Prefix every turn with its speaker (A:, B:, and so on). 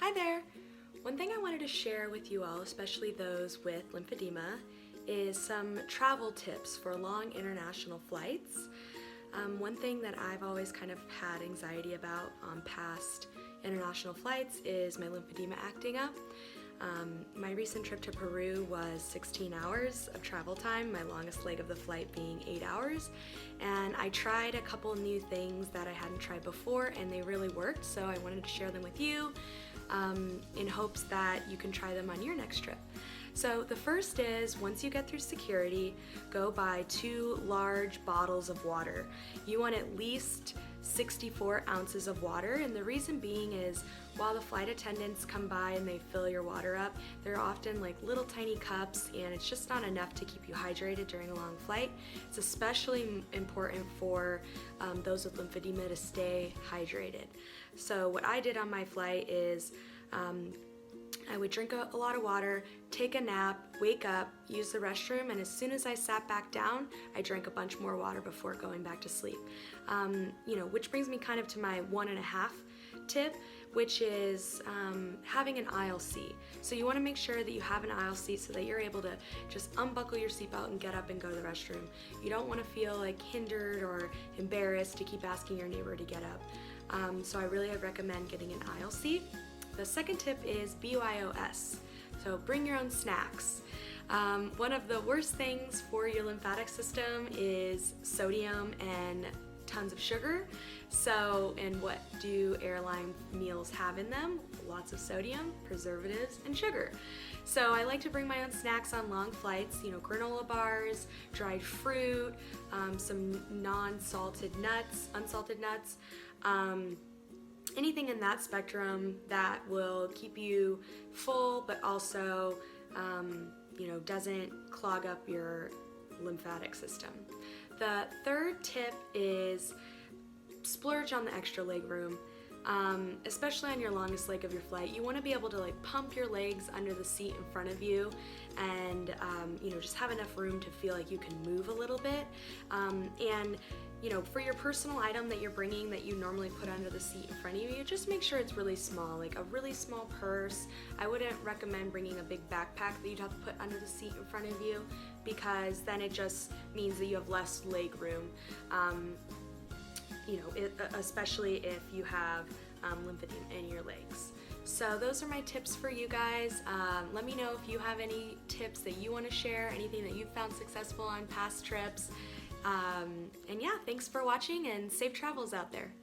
A: Hi there! One thing I wanted to share with you all, especially those with lymphedema, is some travel tips for long international flights. One thing that I've always kind of had anxiety about on past international flights is my lymphedema acting up. My recent trip to Peru was 16 hours of travel time, my longest leg of the flight being 8 hours, and I tried a couple new things that I hadn't tried before and they really worked, so I wanted to share them with you in hopes that you can try them on your next trip. So the first is, once you get through security, go buy 2 large bottles of water. You want at least 64 ounces of water, and the reason being is while the flight attendants come by and they fill your water up, they're often like little tiny cups and it's just not enough to keep you hydrated during a long flight. It's especially important for those with lymphedema to stay hydrated. So what I did on my flight is I would drink a lot of water, take a nap, wake up, use the restroom, and as soon as I sat back down, I drank a bunch more water before going back to sleep. Which brings me kind of to my 1.5 tip, which is having an aisle seat. So you want to make sure that you have an aisle seat so that you're able to just unbuckle your seatbelt and get up and go to the restroom. You don't want to feel like hindered or embarrassed to keep asking your neighbor to get up. So I really recommend getting an aisle seat. The second tip is BYOS, so bring your own snacks. One of the worst things for your lymphatic system is sodium and tons of sugar. And what do airline meals have in them? Lots of sodium, preservatives, and sugar. So I like to bring my own snacks on long flights, granola bars, dried fruit, some non-salted nuts, unsalted nuts, anything in that spectrum that will keep you full but also doesn't clog up your lymphatic system. The third tip is splurge on the extra leg room. Especially on your longest leg of your flight, you want to be able to pump your legs under the seat in front of you and just have enough room to feel like you can move a little bit. For your personal item that you're bringing that you normally put under the seat in front of you, just make sure it's really small, like a really small purse. I wouldn't recommend bringing a big backpack that you'd have to put under the seat in front of you, because then it just means that you have less leg room. Especially if you have lymphedema in your legs. So those are my tips for you guys. Let me know if you have any tips that you want to share, anything that you've found successful on past trips. And yeah, thanks for watching and safe travels out there.